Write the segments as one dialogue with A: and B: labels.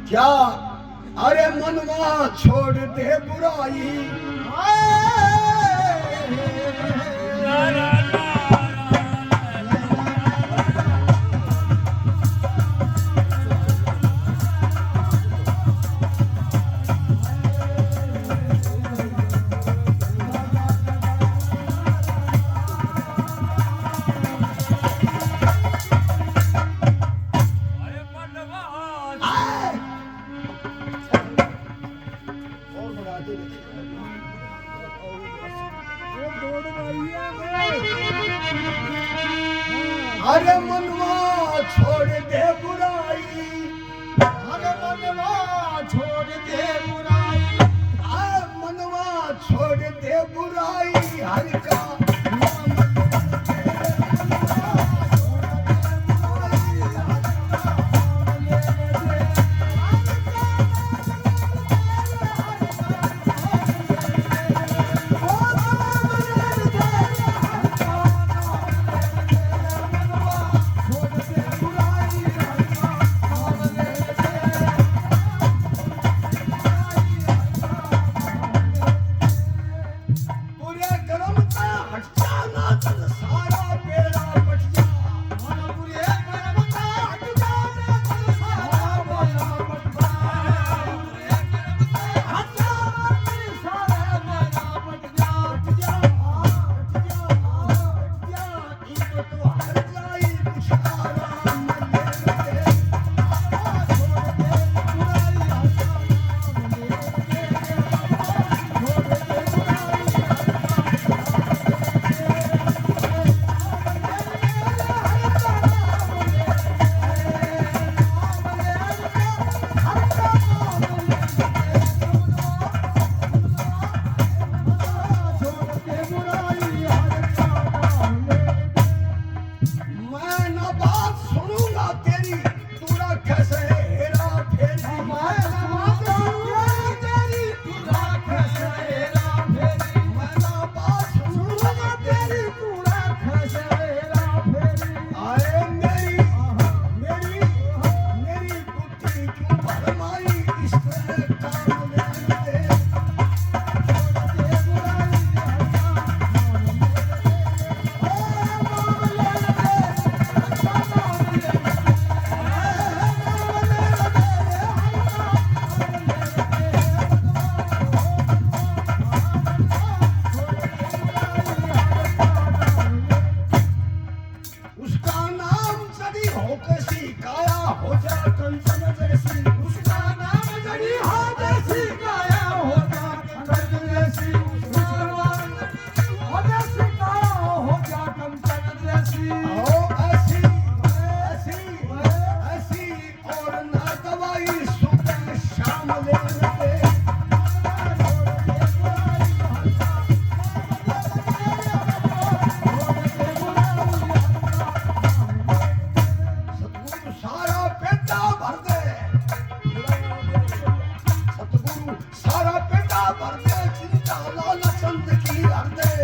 A: क्या अरे मनवा छोड़ दे बुराई अरे मनवा छोड़ दे बुराई,
B: अरे मनवा छोड़ दे बुराई,
A: मनवा छोड़ दे बुराई हर का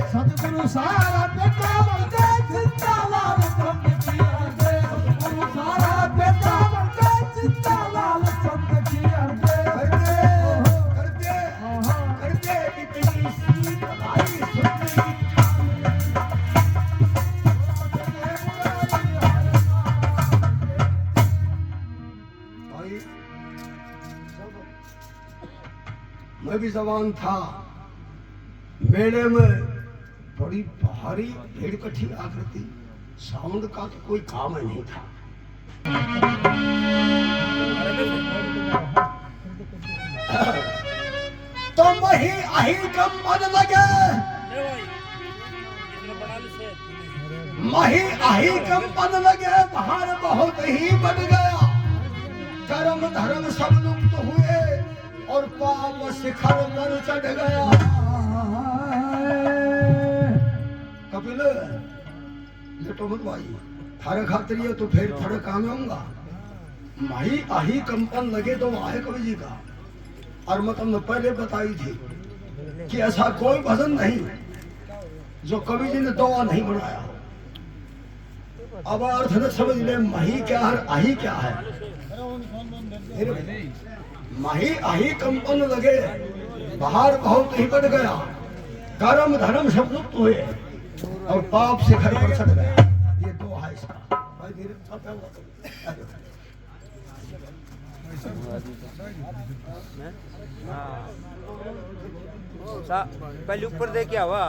B: सतगुरु सारा बेटा बनते चिंता लाल चंद की अर्दे, सतगुरु सारा बेटा बनते चिंता लाल चंद की अर्दे,
A: करते इतनी सी भाई सुनने भाई मैं भी जवान था, मेले में बड़ी भारी भीड़ इकट्ठी आकर थी, साउंड का तो कोई काम ही नहीं था। तो मही आही कंपन लगे, मही आही कंपन लगे, बाहर बहुत ही बढ़ गया, कर्म धर्म सब लुप्त हुए और पाप शिखर पर चढ़ गया। कपिल लेटो मत भाई, थारे खातिर ये तो फिर थोड़े काम आऊंगा। माही आही कंपन लगे तो आए कवि जी का, और मैं तुमने पहले बताई थी कि ऐसा कोई भजन नहीं जो कवि जी ने दोआ नहीं बनाया। अब अर्थ न समझ ले, मही क्या है आही क्या है। मही आही कंपन लगे, बाहर बहुत ही बढ़ गया, कर्म धर्म सब लुप्त हुए और पाप शिखर पर चढ़ गया। ये दो है इसका भाई, धीरे
C: पहले ऊपर दे क्या हुआ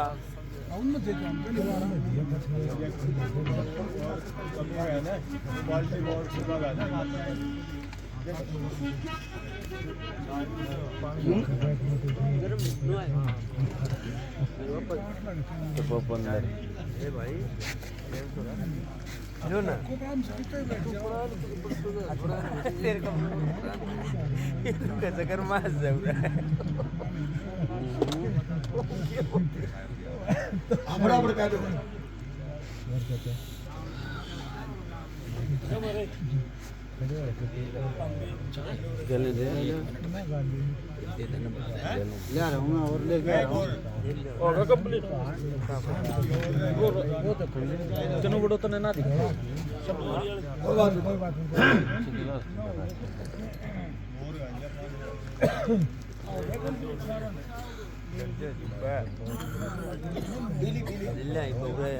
C: भाई जो ना तेरे को कैसे कर मास जाऊँ
A: बराबर कह दो।
C: गले दे ले आ रहा हूँ और ले गया होगा कंप्लीट वो तो चलो बड़ो तो ना दिखा
A: कोई बात
C: नहीं।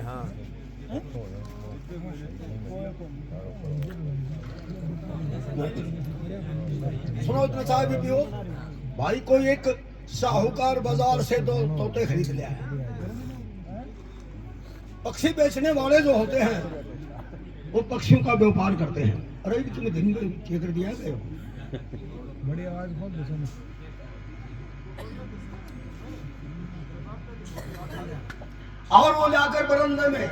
C: हाँ
A: सुनो, इतना चाय भी पियो भाई। कोई एक साहूकार बाजार से दो तोते खरीद लिया है। पक्षी बेचने वाले जो होते हैं वो पक्षियों का व्यापार करते हैं। अरे तुमने दिन में क्या कर दिया गए हो?
B: बड़ी आवाज बहुत पसंद।
A: और वो जाकर बरंदे में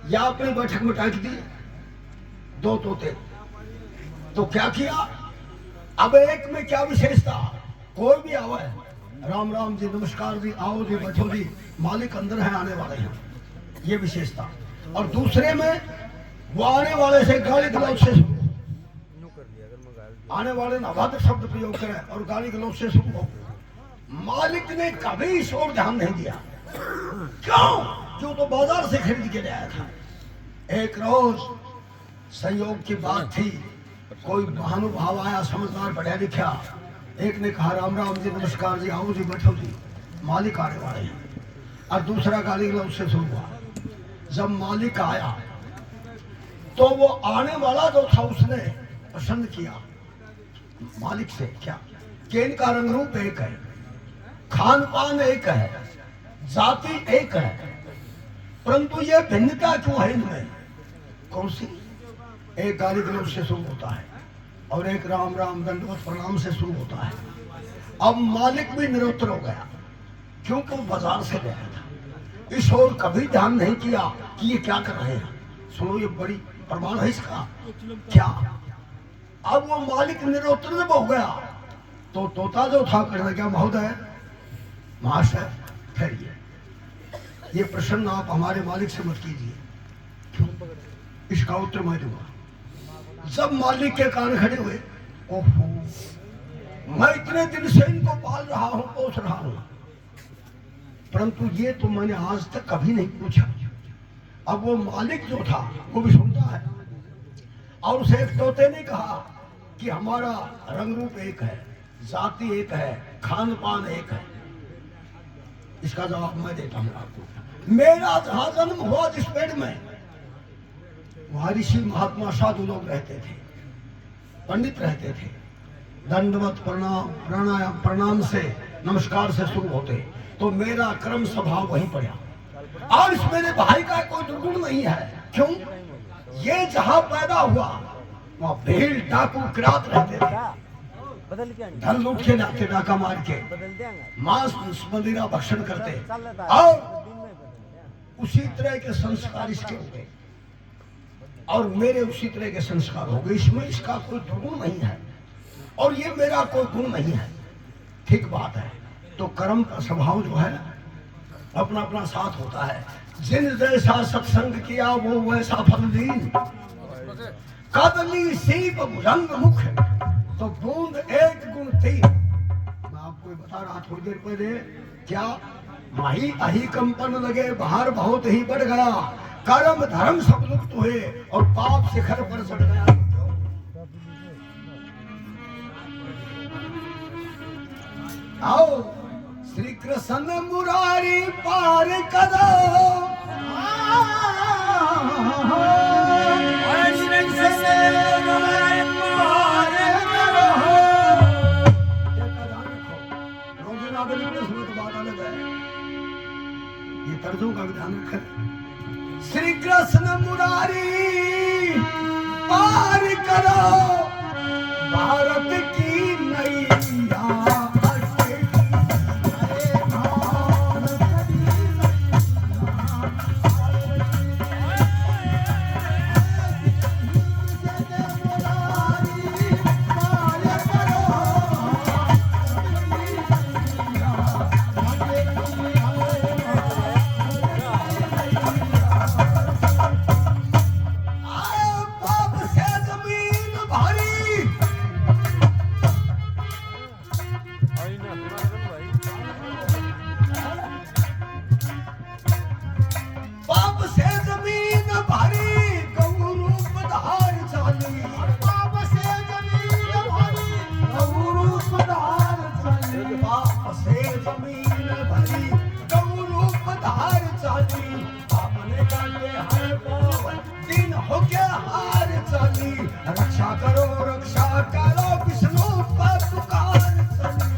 A: या अपनी बैठक में टाक दी दो तोते। तो क्या किया, अब एक में क्या विशेषता, कोई भी आवे, राम राम जी, नमस्कार जी, आओ जी, बैठो जी, मालिक अंदर है, आने वाले हैं, ये विशेषता। और दूसरे में वो आने वाले से गाली गलौज से शुरू, आने वाले ना अभद्र शब्द प्रयोग करें और गाली गलौज से शुरू हो। मालिक ने कभी इस ओर ध्यान नहीं दिया। क्यों? जो तो बाजार से खरीद के लाया था। एक रोज संयोग की बात थी, कोई महानुभाव आया, समझदार पढ़ा लिखा। एक ने कहा राम राम जी, नमस्कार जी, आओ जी, बैठो जी, मालिक आने वाले हैं। और दूसरा गाली गलौज से शुरू हुआ। जब मालिक आया तो वो आने वाला जो था उसने पसंद किया मालिक से क्या कि इनका रंग रूप एक है, खान पान एक है, जाति एक है, परंतु ये भिन्नता क्यों है इनमें? कौन सी? एक गाली गलौज से शुरू होता है और एक राम राम दंडवत प्रणाम से शुरू होता है। अब मालिक भी निरुत्तर हो गया क्योंकि वो बाजार से गया था। इस ओर कभी ध्यान नहीं किया कि ये क्या कर रहे हैं। सुनो, ये बड़ी प्रमाण है इसका। क्या? अब वो मालिक निरुत्तर जब हो गया तो तोता जो था कहने क्या, महोदय, महाशय, ठहरिए, ये प्रश्न आप हमारे मालिक से मत कीजिए। क्यों? इसका उत्तर मैं दूंगा। जब मालिक के कान खड़े हुए, ओहो, मैं इतने दिन से इनको पाल रहा हूं, पोस रहा हूं, परंतु ये तो मैंने आज तक कभी नहीं पूछा। अब वो मालिक जो था वो भी सुनता है और उसे एक तोते ने कहा कि हमारा रंग रूप एक है, जाति एक है, खान पान एक है। इसका जवाब मैं देता हूं आपको। मेरा जहां जन्म हुआ जिस पेड़ में, वहां ऋषि महात्मा साधु लोग रहते थे, पंडित रहते थे। दंडवत प्रणाम, प्राणायाम, प्रणाम से, नमस्कार से शुरू होते। तो मेरा क्रम स्वभाव वहीं पड़ा। और इस मेरे भाई का कोई दुर्गुण नहीं है। क्यों? ये जहां पैदा हुआ वहां भीड़, डाकू, किरात रहते थे। धन लूट के लाते, डाका मार के मांस मदिरा भक्षण करते, और उसी तरह के संस्कार इसके हो गए और मेरे उसी तरह के संस्कार हो गए। इसमें इसका कोई दुर्गुण नहीं है और ये मेरा कोई गुण नहीं है। ठीक बात है। तो कर्म का स्वभाव जो है अपना अपना साथ होता है। जिन जैसा सत्संग किया वो वैसा फल दी। कदली सीप रंग मुख तो बूंद एक गुण थी। मैं आपको बता रहा थोड़ी देर पहले, क्या माही अही कंपन लगे, बाहर बहुत ही बढ़ गया, कर्म धर्म सब लुप्त हुए और पाप शिखर पर चढ़ गया। आओ श्री कृष्ण मुरारी पार करो, श्री कृष्ण मुरारी पार करो। रोज नागरी में सुनत बात अलग है, ये तर्जों का भी ध्यान रखें। श्री कृष्ण मुरारी पार करो, भारत की नैया रक्षा करो विष्णु पर पुकार चली।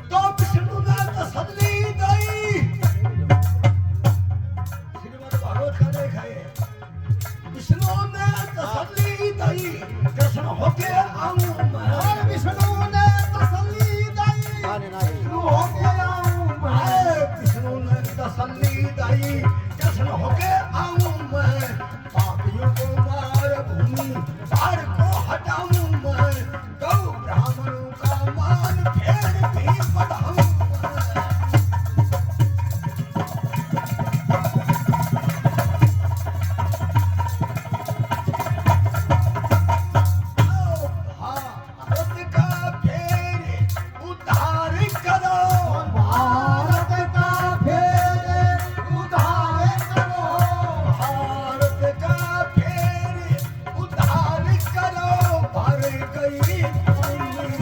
A: तो विष्णु ने तसल्ली दी, श्रीमद् भागवत का लेख है, विष्णु ने तसल्ली दी, कृष्ण होके आऊं मैं। विष्णु ने विष्णु ने तसल्ली दी, कृष्ण होके आऊं मैं। पापियों को मार भूमि पार को हटाऊं मैं, गौ ब्राह्मणों का मान फेर भी बढ़ाऊं मैं। भारत का फेर उद्धार करो, भारत का फेर उद्धार करो, भारत का फेर उद्धार करो। भर गई भूमि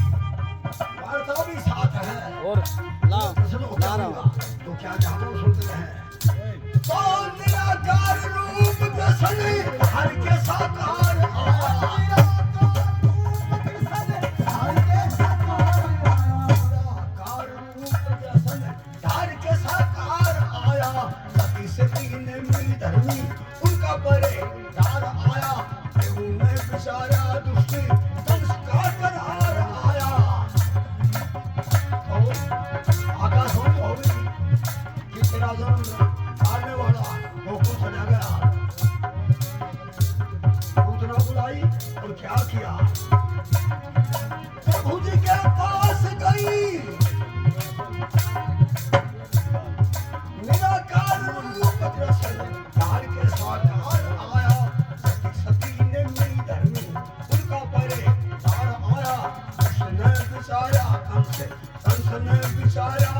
A: वार्ता भी साथ है
C: और ला
A: कृष्ण को क्या होगा? तो क्या जानो सुनते हैं। तो निराकार रूप कृष्ण हर के साकार आया, निराकार रूप कृष्ण हर के साकार आया। सती से तीन मिली धर्मी उनका परे दार आया, केहू में बिचारा दुष्ट संस्कार करार आया। आकाशवाणी हो गई कि तेरा जन्म आने वाला गोकुल चला गया। पूतना बुलाई और क्या किया, प्रभु जी के पास गई, निराकार रूप कृष्ण तार के साकार आया। सती ने मिली धर्मी उनका परे तार आया, कृष्ण ने बिचारा कंस ने बिचारा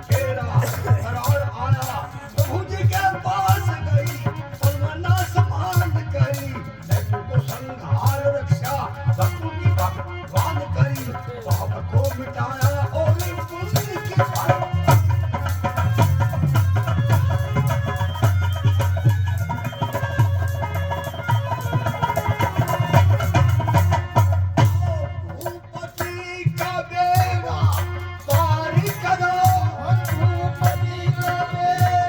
A: केरा करार आया। प्रभु जी के पास गई, सलमना समान करी, दैत्यों को संहार रक्षा भक्तों की भगवान करी। पाप को मिटाया और पुण्य की बात। भूपति का बेड़ा पार करो, भूपति का बेड़ा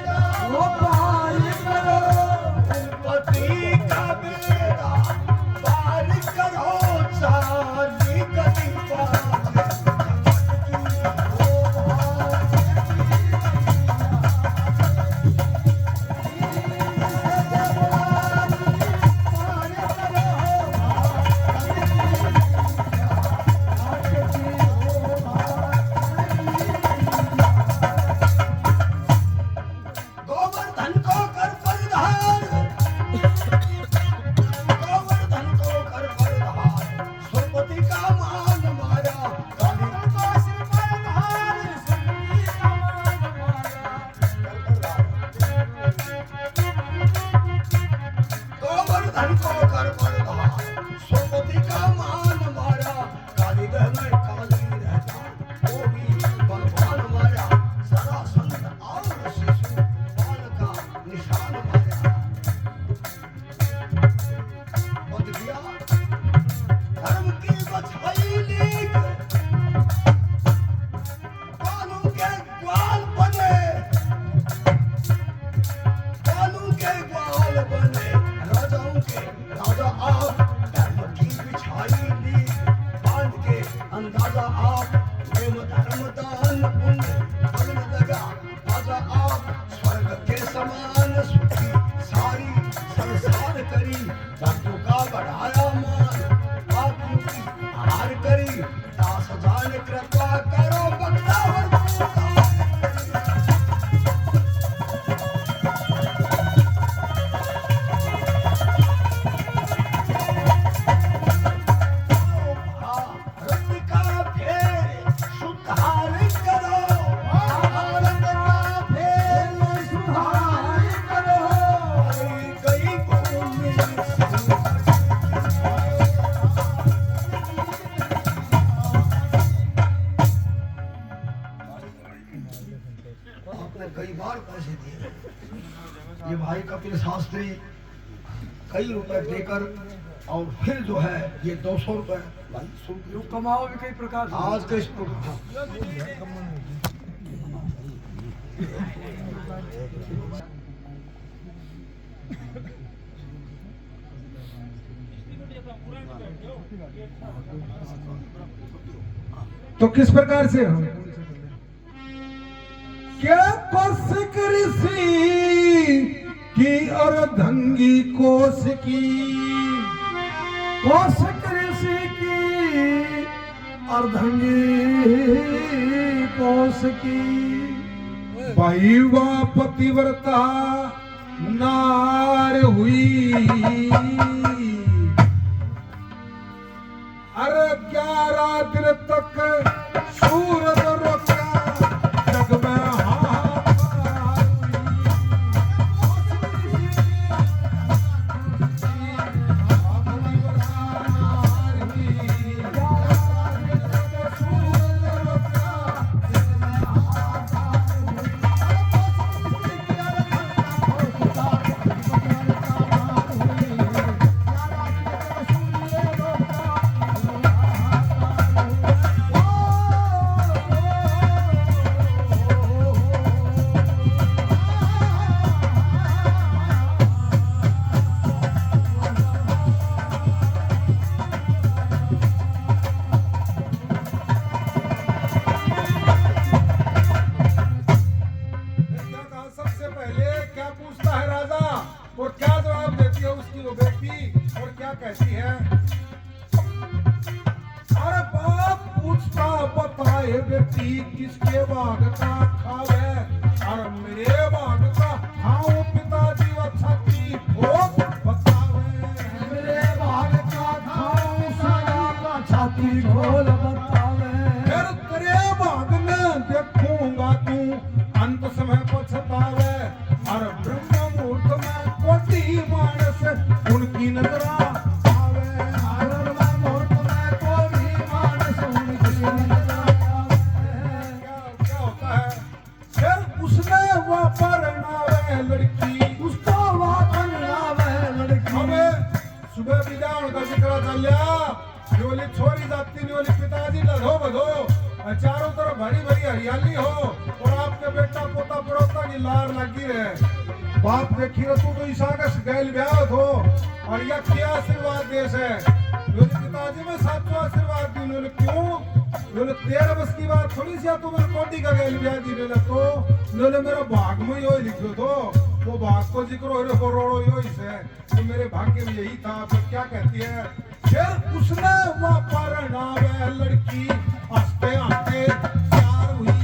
A: ग्वाल बने राजाओं के राजा आप, धर्म की बिछाई दी बांध के अंदाजा आप, प्रेम धर्म दान पुण्य फल लगा राजा आप, स्वर्ग के समान सुखी सारी संसार करी, भक्तों का बढ़ाया मान पापियों की हार करी, दास जान कृपा करो बख्तावर कई बार पैसे दिए ये भाई कपिल शास्त्री कई रुपए देकर और फिर जो है ये 200 रुपए भाई शुरू
B: कमाओ भी कई प्रकार से।
A: आज के इस
B: तो किस प्रकार से हम क्या कौशिक ऋषि की और धंगी कोश की, कौशिक ऋषि की और धंगी कोश की, वैवा पतिव्रता नार हुई, अरे 11 दिन तक सूरज रोका जग में कहती है, अरे बाप पूछता बताए व्यक्ति किसके बाग का खावे, और मेरे बाग का खाऊं पिताजी अच्छा की भोग बतावे, मेरे बाग का खाऊं सदा का छाती खोल बतावे, फिर तेरे बाग में देखूंगा तू अंत समय पछतावे, और ब्रह्म मुहूर्त में कोटि मानस उनकी नजरा छोरी जाती नहीं वाली पिताजी लधो बधो, चारों तरफ भरी भरी हरियाली हो और आपके बेटा पोता पड़ोता की लार लगी रहे। बाप देखी तू तो ईसा का गैल ब्याह हो और यह क्या आशीर्वाद देश है। पिताजी में सातवां आशीर्वाद दी उन्होंने, क्यों उन्होंने 13 बस की बात थोड़ी सी तो मेरे कोटी का गैल ब्याह दी तो उन्होंने मेरा भाग में यो लिखो तो वो भाग को जिक्र हो रहे रोड़ो यो इसे तो मेरे भाग्य में यही था। तो क्या कहती है, फिर उसने वह पर नावे लड़की हंसते हंसते प्यार हुई,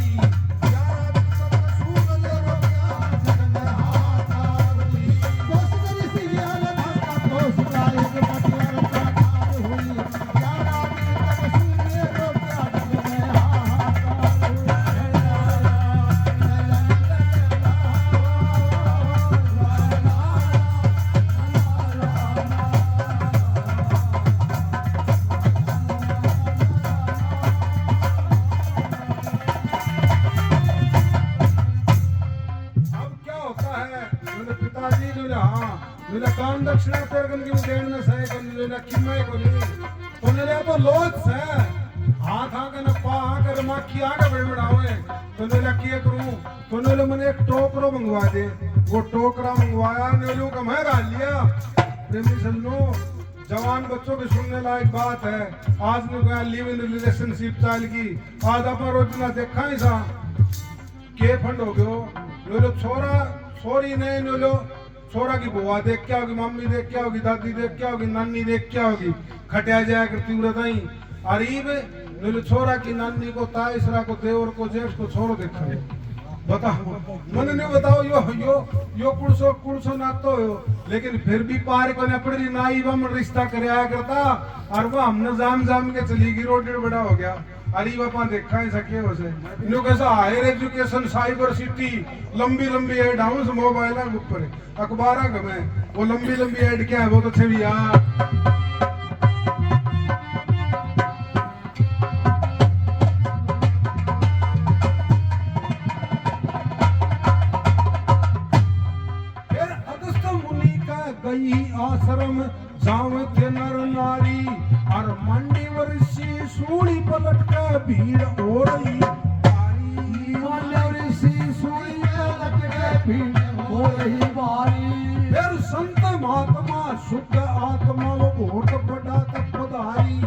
B: दान दक्षिणा तेरगन की देन में सहे को लेना किम्मय को नहीं तो ने तो लोच से हाथ आके न पा आके माखी आके बड़े बड़ावे तो ने किए करूं तो ने मने एक टोकरो मंगवा दे वो टोकरा मंगवाया, न्योलियों का मैं डाल लिया। प्रेमी सज्जनों, जवान बच्चों की सुनने लायक बात है। आज ने कहा लिव इन रिलेशनशिप चाल की, आज अपन रोजना देखा ही सा के फंड हो गयो। न्योलो छोरा छोरी ने, न्योलो छोरा की बुआ देख क्या होगी, मम्मी देख क्या होगी, दादी देख क्या होगी, नानी देख क्या होगी, खटिया जाया करती उड़ताई अरीब न्योलो छोरा की नानी को, ताईसरा को, देवर को, जेठ को छोरो देखा बताओ। मन ने बताओ यो कुड़सो ना तो हो, लेकिन फिर भी पार को ने पड़ी नाई बम रिश्ता कराया करता, और वो हमने जाम के चली गई, रोड बड़ा हो गया। अरे बापा देखा ही सके उसे नो कैसा हायर एजुकेशन साइबर सिटी, लंबी एड हाउस मोबाइल के ऊपर अखबार में वो लंबी एड क्या है वो तो छवि यार। गई आश्रम जाम थे नर नारी, और मंडी वर्षी सूली पलट के भीड़ हो रही भारी। फिर संत महात्मा शुद्ध आत्मा वो बहुत बड़ा तपधारी,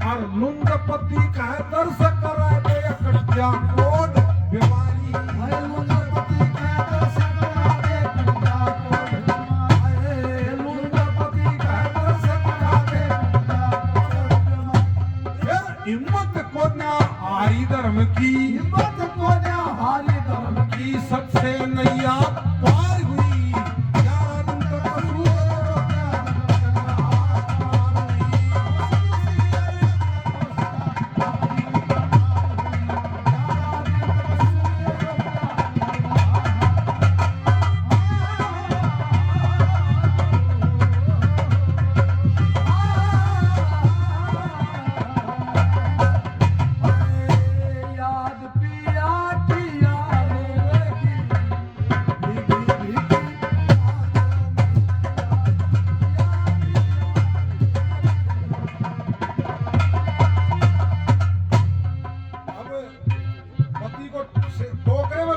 B: और लुंडपति का दर्श कराते कट्या कोड बीमारी। हिम्मत को ना हारी धर्म की, हिम्मत को ना हारी धर्म की, सबसे नैया पार हुई। यार उनका कसूर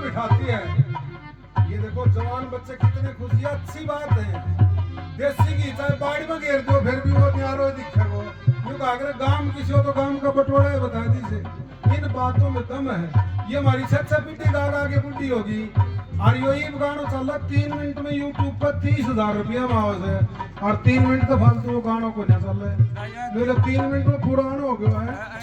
B: बिठाती है। ये देखो जवान बच्चे कितने खुश, ये अच्छी बात है। देसी घी चाहे बाड़ी में घेर दो फिर भी वो न्यारो दिखे वो। क्योंकि अगर गांव किसी हो तो गांव का बटोरा है, बता दीजिए। इन बातों में दम है। ये हमारी सच्चा पिटी दादा आगे बुढ़ी होगी, और यो ही गाना चल रहा 3 मिनट में यूट्यूब पर 30,000 रुपया मावज है, और 3 मिनट तो फालतू गानों को नहीं चल रहा है। मेरे 3 मिनट में पुराना हो गया है।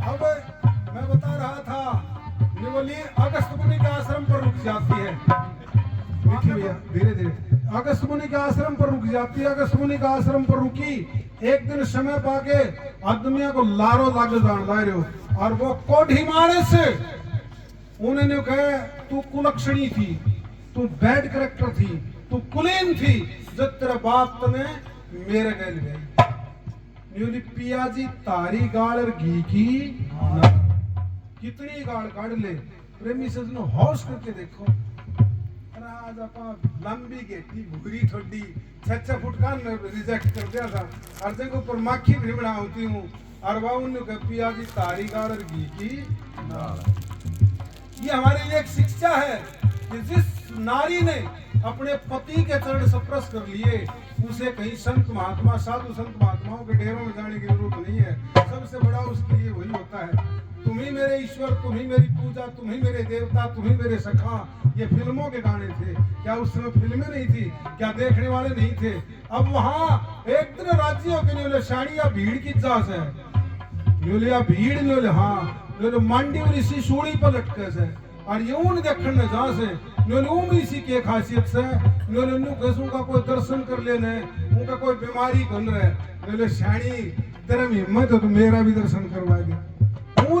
B: अब मैं बता रहा था, निवली अगस्त मुनि के आश्रम पर रुक जाती है। धीरे धीरे अगस्त मुनि के आश्रम पर रुक जाती है। अगस्त मुनि के आश्रम पर रुकी, एक दिन समय पाके आदमिया को लारो लाग जान ला रहे हो, और वो कोढ़ी मारे से उन्होंने कहा तू कुलक्षणी थी, तू बैड करेक्टर थी, तू कुलीन थी, जब तेरा बाप तने मेरे गैल गई। न्यूली पियाजी तारी गाड़ और घी की कितनी गाड़ काट ले। प्रेमी सजनों होश करके देखो, आज आप लंबी गेटी भूरी ठोडी 6 फुट का रिजेक्ट कर दिया था, और जगह ऊपर माखी भिमड़ा होती हूँ, और बाउन पियाजी तारी गाड़ और घी की। ये हमारे लिए एक शिक्षा है कि जिस नारी ने अपने पति के चरण स्पर्श कर लिए, उसे कहीं संत महात्मा साधु संत महात्माओं के डेरों में जाने की जरूरत नहीं है। सबसे बड़ा उसके लिए वही होता है, तुम ही मेरे ईश्वर, तुम ही मेरी पूजा, तुम ही मेरे देवता, तुम ही मेरे सखा। ये फिल्मों के गाने थे क्या? उस समय फिल्में नहीं थी क्या? देखने वाले नहीं थे। अब वहाँ एक दिन राज्यों के न्योले शाड़िया भीड़ की जास है, न्योलिया भीड़ न्योले, हाँ न्योले मांडी और इसी सूड़ी पर लटके से, और यूं देखने में जा से न्योले इसी की खासियत से न्योले न्यू कैसों का कोई दर्शन कर लेने, उनका कोई बीमारी बन रहे, न्योले शाड़ी तेरा हिम्मत हो तो मेरा भी दर्शन करवा दे।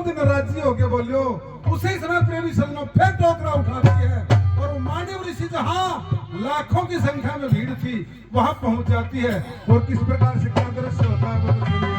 B: दिन राजी होके बोलियो, उसी समय प्रेमी सजनों फिर टोकरा उठाती है, और वो मांडी ऋषि जहाँ लाखों की संख्या में भीड़ थी वहां पहुंच जाती है। और किस प्रकार से क्या दृश्य होता है वो तो सुनिए।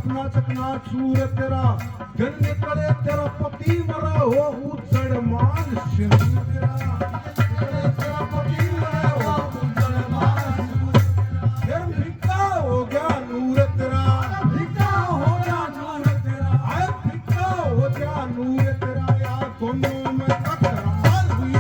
B: सपना चकना चूर तेरा दिन निकले तेरा पति मरा हो उजड़ मान सिर तेरा निकले तेरा पति मरा हो उजड़ मान फिर फिक्का हो गया नूर तेरा फिक्का हो गया नूर तेरा आए फिक्का हो गया नूर तेरा यार दोनों में टकरार हुई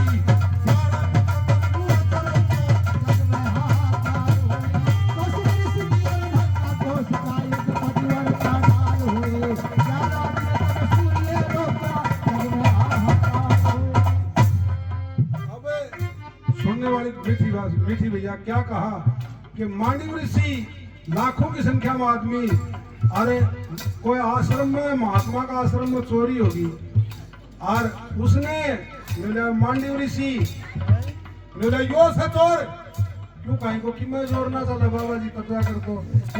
B: सुनने वाली मीठी भैया क्या कहा कि मांडव ऋषि लाखों की संख्या में आदमी अरे कोई आश्रम में महात्मा का आश्रम में चोरी होगी और उसने मांडव ऋषि यो से चोर क्यों कहीं को कि मैं जोड़ना चला बाबा जी तब जाकर तो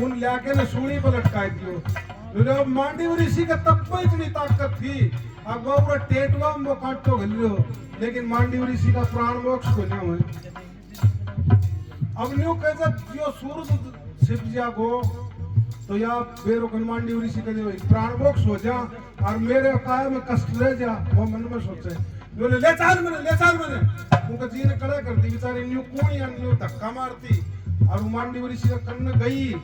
B: उन लाके ने सूढ़ी पर लटकाई दियो मांडव ऋषि का तब पर इतनी ताकत थी अब वो पूरा टेटवा में काट तो घलियो लेकिन मांडव ऋषि का प्राण मोक्ष को नहीं हुए अब न्यू कैसे जो सूरज शिव जा को तो या बेरो मांडव ऋषि का जो प्राण मोक्ष हो जा और मेरे काय में कष्ट ले जा वो मन में सोचे बोले ले चाल मैंने उनका जी ने कड़ा कर दी बेचारी न्यू कोई न्यू धक्का मारती और मांडव ऋषि का कन्न गई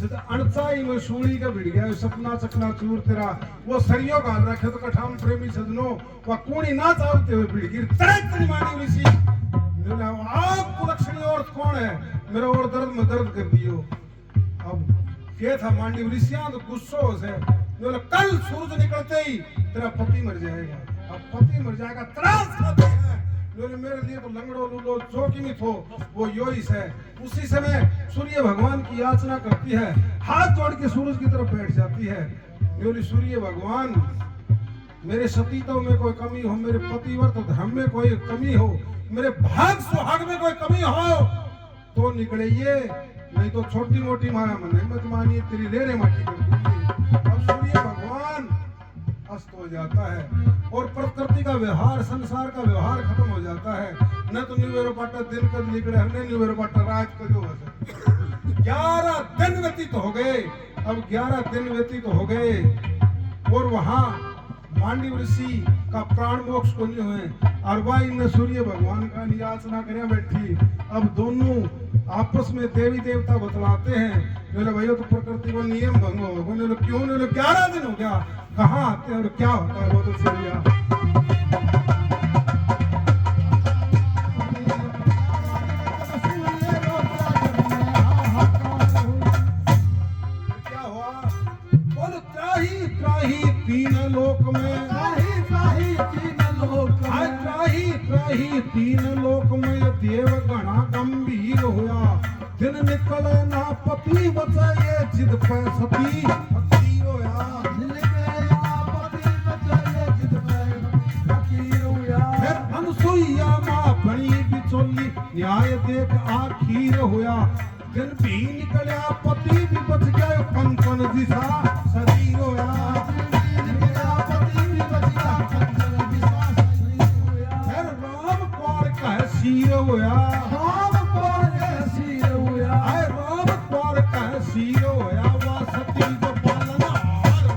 B: अणचाई में सूढ़ी का भिड़ गया सपना चकना चूर तेरा वो सरियो गाल रखे तो कठाम प्रेमी सदनो वह कूणी ना चाहते हुए भिड़ गिर तरह मांडव ऋषि आप कुलक्षणी औरत कौन है मेरा और दर्द में दर्द कर दियो अब क्या था मांडव ऋषियां तो गुस्सो से कल सूरज निकलते ही तेरा पति मर जाएगा अब पति मर जाएगा त्रास खाते हैं मेरे लिए तो लंगड़ो लूलो जो की नहीं थो वो योइस है उसी समय सूर्य भगवान की याचना करती है हाथ जोड़ के सूरज की तरफ बैठ जाती है बोली सूर्य भगवान मेरे सतीत्व में कोई कमी हो मेरे पतिव्रत धर्म में कोई कमी हो मेरे भाग सुहाग में कोई कमी हो तो निकले ये नहीं तो छोटी मोटी माया मन मत मानिए तेरी रेरे माटी कर दूंगी अब सूर्य भगवान अस्त हो जाता है और प्रकृति का व्यवहार संसार का व्यवहार खत्म हो जाता है न तो न्यूवेरो पाटा दिन कद निकले हमने न्यूवेरो पाटा रात का जो है 11 दिन व्यतीत हो गए अब 11 दिन व्यतीत हो गए और वहां मांडव ऋषि का प्राण मोक्ष को नहीं हुए और वह इन सूर्य भगवान का याचना करे बैठी अब दोनों आपस में देवी देवता बतलाते हैं बोले भैया तो प्रकृति को नियम भंग हो बोले क्यों बोले 11 दिन हो गया कहाँ आते हैं और क्या होता है वो तो सूर्या क्या हुआ बोल त्राही तीन लोक में त्राही तीन लोक में देव गणा गंभीर हुआ दिन निकले ना पति बचाए जिद पे सती फकीर होया फिर अनसुईया मां बनी बिचौली न्याय देख आखिर होया दिन भी निकलिया पति भी बच गए कंकन दिशा शरीर होया शीर होया राम कौर कह शीर होया वा सती को पालन हार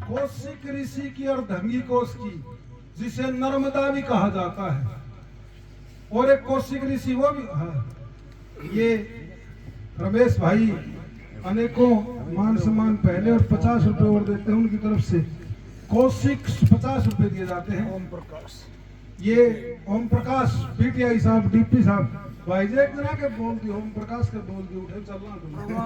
B: कौशिक ऋषि की और धंगी कोश की जिसे नर्मदा भी कहा जाता है और एक कौशिक ऋषि वो भी ये रमेश भाई अनेकों मान सम्मान पहले और 50 रुपए और देते हैं उनकी तरफ से कौशिक 50 रुपए दिए जाते हैं ओम प्रकाश ये ओम प्रकाश पीटीआई साहब डीपी साहब भाई जे एक जना के बोल दी ओम प्रकाश के बोल दी उठे चलना तुम बोल दी